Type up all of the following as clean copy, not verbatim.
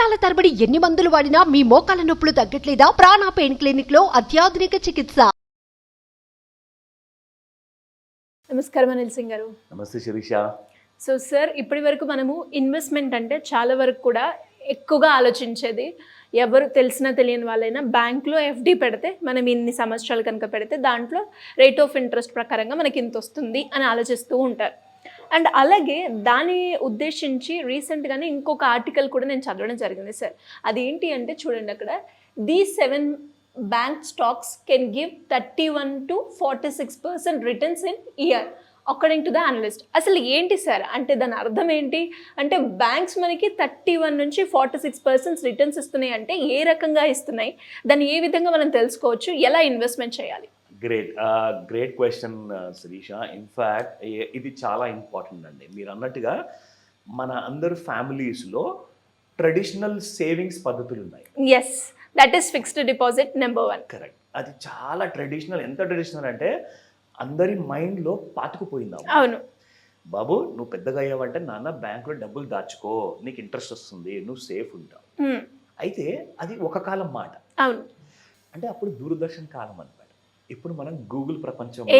సంవత్సరాల తరబడి ఎన్ని మందులు వాడినా మీ మోకాల నొప్పులు తగ్గట్లేదా? ప్రాణ పెయిన్ క్లినిక్ లో అత్యాధునిక చికిత్స. నమస్కారం అనిల్ సింగ్ గారు. నమస్తే శిరీష. సో సార్, ఇప్పటి వరకు మనము ఇన్వెస్ట్మెంట్ అంటే చాలా వరకు కూడా ఎక్కువగా ఆలోచించేది, ఎవరు తెలిసినా తెలియని వాళ్ళైనా బ్యాంక్లో ఎఫ్డి పెడితే మనం ఇన్ని సంవత్సరాలు కనుక పెడితే దాంట్లో రేట్ ఆఫ్ ఇంట్రెస్ట్ ప్రకారంగా మనకి ఇంత వస్తుంది అని ఆలోచిస్తూ ఉంటారు. అండ్ అలాగే దాన్ని ఉద్దేశించి రీసెంట్గానే ఇంకొక ఆర్టికల్ కూడా నేను చదవడం జరిగింది సార్. అదేంటి అంటే చూడండి, అక్కడ these 7 bank stocks can give 31 to 46% returns in year according to the analyst. అసలు ఏంటి సార్ అంటే దాని అర్థం ఏంటి అంటే బ్యాంక్స్ మనకి 31 నుంచి 46% రిటర్న్స్ ఇస్తున్నాయి అంటే ఏ రకంగా ఇస్తున్నాయి, దాన్ని ఏ విధంగా మనం తెలుసుకోవచ్చు, ఎలా ఇన్వెస్ట్మెంట్ చేయాలి? Great question Sirisha. ఇన్ఫ్యాక్ట్ ఇది చాలా ఇంపార్టెంట్ అండి. మీరు అన్నట్టుగా మన అందరు ఫ్యామిలీస్లో ట్రెడిషనల్ సేవింగ్స్ పద్ధతులు ఉన్నాయి. Yes, that is fixed deposit number 1. Correct. అది చాలా ట్రెడిషనల్. ఎంత ట్రెడిషనల్ అంటే అందరి మైండ్లో పాతుకుపోయిందా. అవును బాబు, నువ్వు పెద్దగా అయ్యావంటే నాన్న బ్యాంకులో డబ్బులు దాచుకో, నీకు ఇంట్రెస్ట్ వస్తుంది, నువ్వు సేఫ్ ఉంటావు. అయితే అది ఒక కాలం మాట. అవును, అంటే అప్పుడు దూరదర్శన్ కాలం అనమాట. ఇప్పుడు మనం గూగుల్ ప్రపంచంలో,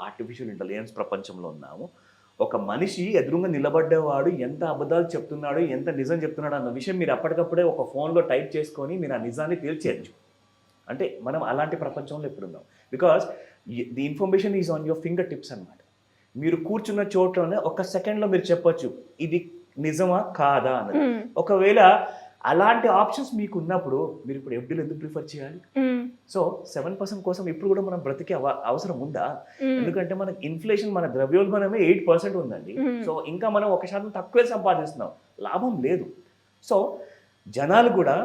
ఆర్టిఫిషియల్ ఇంటెలిజెన్స్ ప్రపంచంలో ఉన్నాము. ఒక మనిషి ఎదురుగా నిలబడ్డేవాడు ఎంత అబద్ధాలు చెప్తున్నాడు, ఎంత నిజం చెప్తున్నాడు అన్న విషయం మీరు అప్పటికప్పుడే ఒక ఫోన్లో టైప్ చేసుకొని మీరు ఆ నిజాన్ని తేల్చేయచ్చు. అంటే మనం అలాంటి ప్రపంచంలో ఇప్పుడు ఉన్నాం. Because the information is on your finger tips అనమాట. మీరు కూర్చున్న చోట్లోనే ఒక సెకండ్లో మీరు చెప్పొచ్చు ఇది నిజమా కాదా అన్నది. ఒకవేళ అలాంటి ఆప్షన్స్ మీకు ఉన్నప్పుడు మీరు ఇప్పుడు ఎఫ్డీలు ఎందుకు ప్రిఫర్ చేయాలి? సో 7% కోసం ఇప్పుడు కూడా మనం బ్రతికే అవసరం ఉందా? ఎందుకంటే మనకి ఇన్ఫ్లేషన్, మన ద్రవ్యోల్బణమే 8% ఉందండి. సో ఇంకా మనం 1% తక్కువే సంపాదిస్తున్నాం, లాభం లేదు. సో జనాలు కూడా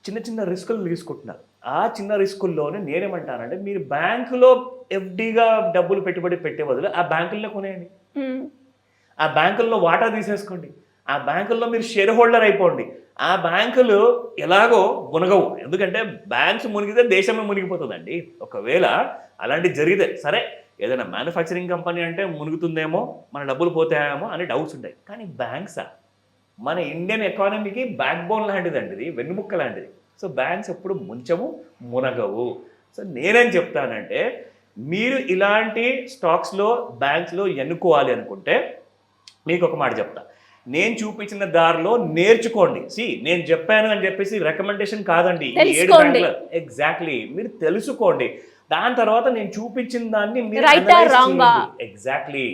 చిన్న చిన్న రిస్కులు తీసుకుంటున్నారు. ఆ చిన్న రిస్కుల్లోనే నేనేమంటానంటే మీరు బ్యాంకులో ఎఫ్డీగా డబ్బులు పెట్టుబడి పెట్టే బదులు ఆ బ్యాంకుల్లో కొనేయండి, ఆ బ్యాంకుల్లో వాటా తీసేసుకోండి, ఆ బ్యాంకుల్లో మీరు షేర్ హోల్డర్ అయిపోండి. ఆ బ్యాంకులు ఎలాగో మునగవు, ఎందుకంటే బ్యాంక్స్ మునిగితే దేశమే మునిగిపోతుందండి. ఒకవేళ అలాంటి జరిగితే సరే, ఏదైనా మ్యానుఫ్యాక్చరింగ్ కంపెనీ అంటే మునుగుతుందేమో, మన డబ్బులు పోతాయేమో అని డౌట్స్ ఉంటాయి. కానీ బ్యాంక్సా మన ఇండియన్ ఎకానమీకి బ్యాక్ బోన్ లాంటిదండి, ఇది వెన్నుముక్క లాంటిది. సో బ్యాంక్స్ ఎప్పుడు ముంచము, మునగవు. సో నేనేం చెప్తానంటే మీరు ఇలాంటి స్టాక్స్లో బ్యాంక్స్లో ఎన్నుకోవాలి అనుకుంటే మీకు ఒక మాట చెప్తా. నేను చూపించిన దారిలో నేర్చుకోండి. నేను చెప్పాను అని చెప్పేసి రికమెండేషన్ కాదండి. 7 బ్యాంకులు ఎగ్జాక్ట్లీ మీరు తెలుసుకోండి. దాని తర్వాత నేను చూపించిన దాన్ని మీరు ఎగ్జాక్ట్లీ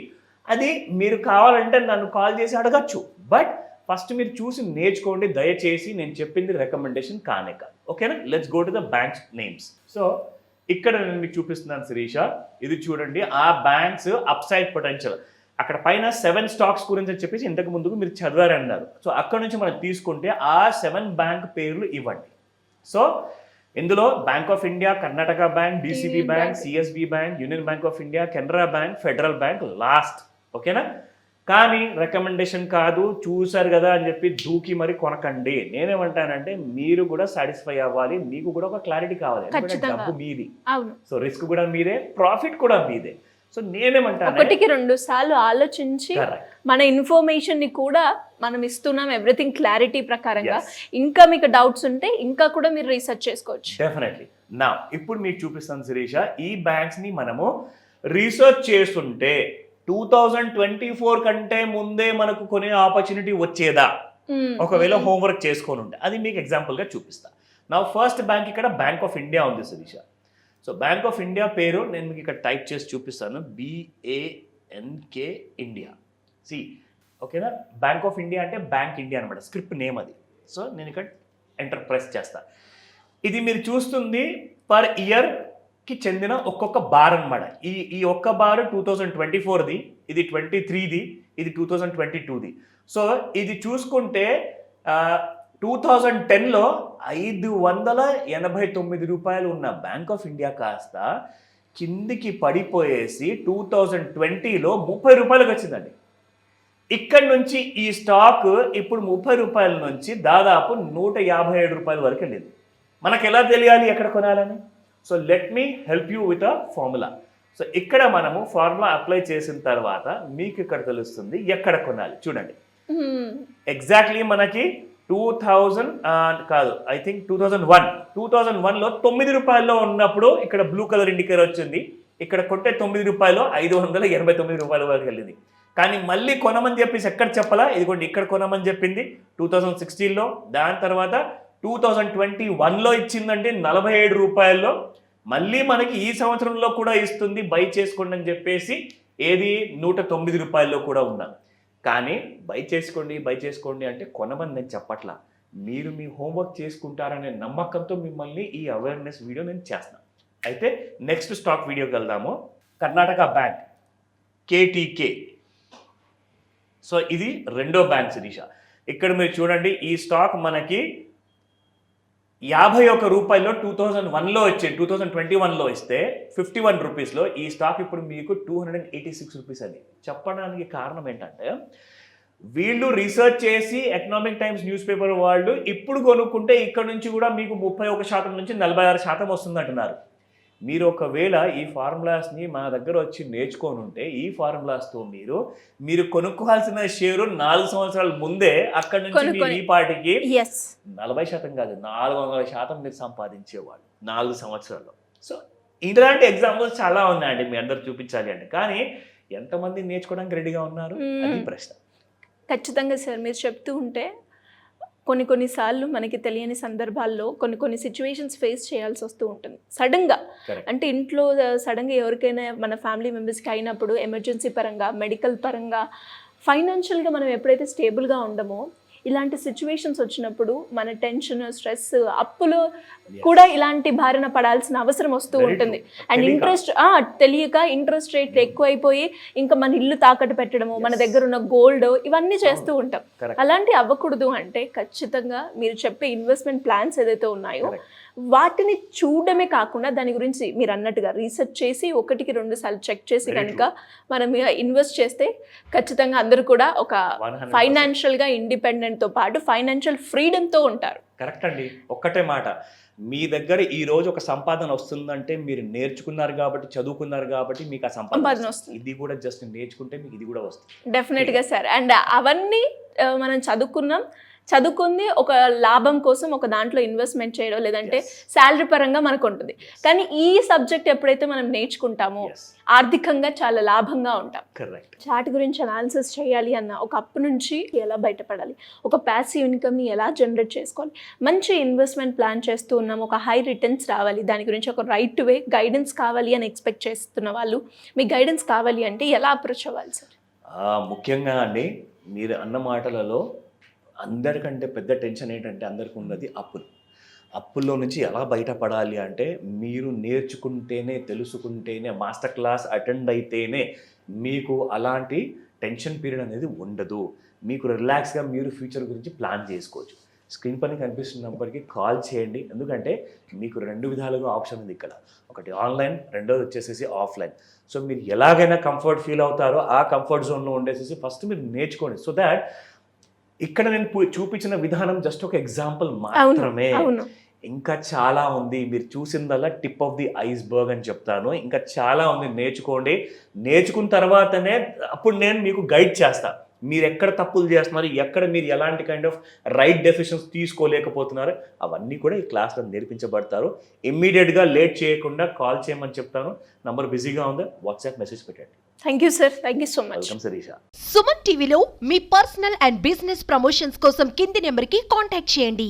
అది మీరు కావాలంటే నన్ను కాల్ చేసి అడగచ్చు. బట్ ఫస్ట్ మీరు చూసి నేర్చుకోండి దయచేసి. నేను చెప్పింది రికమెండేషన్ కానే కాదు. ఓకేనా? Let's go to the banks names. So ఇక్కడ నేను మీకు చూపిస్తున్నాను శిరీష, ఇది చూడండి. ఆ బ్యాంక్స్ అప్సైడ్ పొటెన్షియల్ అక్కడ పైన 7 స్టాక్స్ గురించి అని చెప్పేసి ఇంతకు ముందుకు మీరు చదివారన్నారు. సో అక్కడ నుంచి మనం తీసుకుంటే ఆ 7 బ్యాంక్ పేర్లు ఇవ్వండి. సో ఇందులో bank of India, Karnataka bank, DCB bank, CSB bank, union bank of India, Canara bank, federal bank last. ఓకేనా? కానీ రికమెండేషన్ కాదు, చూసారు కదా అని చెప్పి దూకి మరి కొనకండి. నేనేమంటానంటే మీరు కూడా సాటిస్ఫై అవ్వాలి, మీకు కూడా ఒక క్లారిటీ కావాలి. డబ్బు మీది, సో రిస్క్ కూడా మీదే, ప్రాఫిట్ కూడా మీదే. సో నేనేమంటాను, 1-2 సార్లు ఆలోచించి మన ఇన్ఫర్మేషన్ ని కూడా మనం ఇస్తున్నాం, ఎవ్రీథింగ్ క్లారిటీ ప్రకారంగా. ఇంకా మీకు డౌట్స్ ఉంటే ఇంకా కూడా మీరు రీసెర్చ్ చేసుకోవచ్చు. డెఫినెట్లీ. నా ఇప్పుడు మీకు చూపిస్తాను శిరీష, ఈ బ్యాంక్స్ ని మనము రీసెర్చ్ చేస్తుంటే 2024 కంటే ముందే మనకు కొనే ఆపర్చునిటీ వచ్చేదా ఒకవేళ హోంవర్క్ చేసుకొని ఉంటే? అది మీకు ఎగ్జాంపుల్ గా చూపిస్తా. నా ఫస్ట్ బ్యాంక్ ఇక్కడ బ్యాంక్ ఆఫ్ ఇండియా ఉంది Sirisha. So bank of India పేరు నేను మీకు ఇక్కడ టైప్ చేసి చూపిస్తాను, BANK ఇండియా. ఓకేనా? బ్యాంక్ ఆఫ్ ఇండియా అంటే బ్యాంక్ ఇండియా అనమాట, స్క్రిప్ట్ నేమ్ అది. సో నేను ఇక్కడ ఎంటర్ ప్రెస్ చేస్తా. ఇది మీరు చూస్తుంది పర్ ఇయర్కి చెందిన ఒక్కొక్క బార్ అనమాట. ఈ ఒక్క బార్ 2024ది, ఇది 23ది, ఇది 2022ది. సో ఇది చూసుకుంటే 2010లో 589 రూపాయలు ఉన్న బ్యాంక్ ఆఫ్ ఇండియా కాస్త కిందికి పడిపోయేసి 2020లో 30 రూపాయలకు వచ్చిందండి. ఇక్కడ నుంచి ఈ స్టాక్ ఇప్పుడు 30 రూపాయల నుంచి దాదాపు 157 రూపాయల వరకు వెళ్ళింది. మనకు ఎలా తెలియాలి ఎక్కడ కొనాలని? So let me help you with a formula. So ఇక్కడ మనము ఫార్ములా అప్లై చేసిన తర్వాత మీకు ఇక్కడ తెలుస్తుంది ఎక్కడ కొనాలి. చూడండి, ఎగ్జాక్ట్లీ మనకి 2000 కాదు, ఐ థింక్ 2001లో 9 రూపాయల్లో ఉన్నప్పుడు ఇక్కడ బ్లూ కలర్ ఇండికేటర్ వచ్చింది. ఇక్కడ కొంటే 9 రూపాయలు 589 రూపాయల వరకు వెళ్ళింది. కానీ మళ్ళీ కొనమని చెప్పేసి ఎక్కడ చెప్పాలా, ఇదిగోండి ఇక్కడ కొనమని చెప్పింది 2016లో. దాని తర్వాత 2021లో ఇచ్చిందంటే 47 రూపాయల్లో. మళ్ళీ మనకి ఈ సంవత్సరంలో కూడా ఇస్తుంది, బై చేసుకోండి అని చెప్పేసి ఏది 109 రూపాయల్లో కూడా ఉన్నాను. కానీ బై చేసుకోండి అంటే కొనమని నేను చెప్పట్లా. మీరు మీ హోంవర్క్ చేసుకుంటారనే నమ్మకంతో మిమ్మల్ని ఈ అవేర్నెస్ వీడియో నేను చేస్తాను. అయితే నెక్స్ట్ స్టాక్ వీడియోకి వెళ్దాము. Karnataka bank KTK. సో ఇది రెండో బ్యాంక్ శిరీష. ఇక్కడ మీరు చూడండి, ఈ స్టాక్ మనకి 51 రూపాయల్లో 2001లో వచ్చే 2021లో ఇస్తే 51 రూపీస్లో ఈ స్టాక్ ఇప్పుడు మీకు 286 రూపీస్. అది చెప్పడానికి కారణం ఏంటంటే వీళ్ళు రీసెర్చ్ చేసి ఎకనామిక్ టైమ్స్ న్యూస్ పేపర్ వాళ్ళు ఇప్పుడు కొనుక్కుంటే ఇక్కడ నుంచి కూడా మీకు 31% నుంచి 46% వస్తుంది అంటున్నారు. మీరు ఒకవేళ ఈ ఫార్ములాస్ని మా దగ్గర వచ్చి నేర్చుకొని ఉంటే ఈ ఫార్ములాస్తో మీరు కొనుక్కోవాల్సిన షేరు 4 సంవత్సరాల ముందే అక్కడ నుంచి మీరు ఈ పార్టీకి 40% కాదు 400% మీరు సంపాదించేవాళ్ళు 4 సంవత్సరాల్లో. సో ఇలాంటి ఎగ్జాంపుల్స్ చాలా ఉన్నాయండి, మీ అందరు చూపించాలి అంటే. కానీ ఎంతమంది నేర్చుకోవడానికి రెడీగా ఉన్నారు అది ప్రశ్న. ఖచ్చితంగా సార్, మీరు చెప్తూ ఉంటే కొన్నిసార్లు మనకి తెలియని సందర్భాల్లో కొన్ని సిచ్యువేషన్స్ ఫేస్ చేయాల్సి వస్తూ ఉంటుంది సడన్గా. అంటే ఇంట్లో సడన్గా ఎవరికైనా మన ఫ్యామిలీ మెంబర్స్కి అయినప్పుడు ఎమర్జెన్సీ పరంగా, మెడికల్ పరంగా, ఫైనాన్షియల్గా మనం ఎప్పుడైతే స్టేబుల్గా ఉండమో ఇలాంటి సిచ్యువేషన్స్ వచ్చినప్పుడు మన టెన్షన్, స్ట్రెస్, అప్పులు కూడా ఇలాంటి బారిన పడాల్సిన అవసరం వస్తూ ఉంటుంది. అండ్ ఇంట్రెస్ట్ తెలియక ఇంట్రెస్ట్ రేట్లు ఎక్కువైపోయి ఇంకా మన ఇల్లు తాకట్టు పెట్టడము, మన దగ్గర ఉన్న గోల్డ్, ఇవన్నీ చేస్తూ ఉంటాం. అలాంటి అవ్వకూడదు అంటే ఖచ్చితంగా మీరు చెప్పే ఇన్వెస్ట్మెంట్ ప్లాన్స్ ఏదైతే ఉన్నాయో వాటిని చూడడమే కాకుండా దాని గురించి మీరు అన్నట్టుగా రీసెర్చ్ చేసి 1-2 సార్లు చెక్ చేసి కనుక మనం ఇన్వెస్ట్ చేస్తే ఖచ్చితంగా అందరూ కూడా ఒక ఫైనాన్షియల్గా ఇండిపెండెంట్తో పాటు ఫైనాన్షియల్ ఫ్రీడమ్తో ఉంటారు. కరెక్ట్ అండి. ఒక్కటే మాట, మీ దగ్గర ఈ రోజు ఒక సంపాదన వస్తుందంటే మీరు నేర్చుకున్నారు కాబట్టి, చదువుకున్నారు కాబట్టి మీకు ఆ సంపాదన వస్తుంది. ఇది కూడా జస్ట్ నేర్చుకుంటే మీకు ఇది కూడా వస్తుంది డెఫినెట్గా సార్. అండ్ అవన్నీ మనం చదువుకుంది ఒక లాభం కోసం ఒక దాంట్లో ఇన్వెస్ట్మెంట్ చేయడం, లేదంటే శాలరీ పరంగా మనకు ఉంటుంది. కానీ ఈ సబ్జెక్ట్ ఎప్పుడైతే మనం నేర్చుకుంటామో ఆర్థికంగా చాలా లాభంగా ఉంటాం. చార్ట్ గురించి అనాలిసిస్ చేయాలి అన్న ఒక అప్పు నుంచి ఎలా బయటపడాలి, ఒక ప్యాసివ్ ఇన్కమ్ని ఎలా జనరేట్ చేసుకోవాలి, మంచి ఇన్వెస్ట్మెంట్ ప్లాన్ చేస్తూ ఉన్నాం, ఒక హై రిటర్న్స్ రావాలి, దాని గురించి ఒక రైట్ వే గైడెన్స్ కావాలి అని ఎక్స్పెక్ట్ చేస్తున్న వాళ్ళు మీ గైడెన్స్ కావాలి అంటే ఎలా అప్రోచ్ అవ్వాలి సార్? ముఖ్యంగా అండి, మీరు అన్న మాటలలో అందరికంటే పెద్ద టెన్షన్ ఏంటంటే అందరికీ ఉన్నది అప్పుల్లో నుంచి ఎలా బయటపడాలి అంటే మీరు నేర్చుకుంటేనే, తెలుసుకుంటేనే, మాస్టర్ క్లాస్ అటెండ్ అయితేనే మీకు అలాంటి టెన్షన్ పీరియడ్ అనేది ఉండదు. మీకు రిలాక్స్గా మీరు ఫ్యూచర్ గురించి ప్లాన్ చేసుకోవచ్చు. స్క్రీన్ పైన కనిపిస్తున్న నెంబర్కి కాల్ చేయండి. ఎందుకంటే మీకు 2 విధాలుగా ఆప్షన్ ఉంది ఇక్కడ. ఒకటి ఆన్లైన్, రెండోది వచ్చేసేసి ఆఫ్లైన్. సో మీరు ఎలాగైనా కంఫర్ట్ ఫీల్ అవుతారో ఆ కంఫర్ట్ జోన్లో ఉండేసేసి ఫస్ట్ మీరు నేర్చుకోండి. సో దాట్ ఇక్కడ నేను చూపించిన విధానం జస్ట్ ఒక ఎగ్జాంపుల్ మాత్రమే. ఇంకా చాలా ఉంది. మీరు చూసిందల్లా టిప్ ఆఫ్ ది ఐస్బర్గ్ అని చెప్తాను. ఇంకా చాలా ఉంది, నేర్చుకోండి. నేర్చుకున్న తర్వాతనే అప్పుడు నేను మీకు గైడ్ చేస్తాను. మీరు ఎక్కడ తప్పులు చేస్తున్నారు, ఎక్కడ మీరు ఎలాంటి కైండ్ ఆఫ్ రైట్ డెసిషన్స్ తీసుకోలేకపోతున్నారు, అవన్నీ కూడా ఈ క్లాస్లో నేర్పించబడతారు. ఇమ్మీడియట్గా లేట్ చేయకుండా కాల్ చేయమని చెప్తాను. నంబర్ బిజీగా ఉంది, వాట్సాప్ మెసేజ్ పెట్టండి. Thank you sir, thank you so much. Welcome Sirisha. Suman టీవీలో మీ పర్సనల్ అండ్ బిజినెస్ ప్రమోషన్స్ కోసం కింది నెంబర్కి కాంటాక్ట్ చేయండి.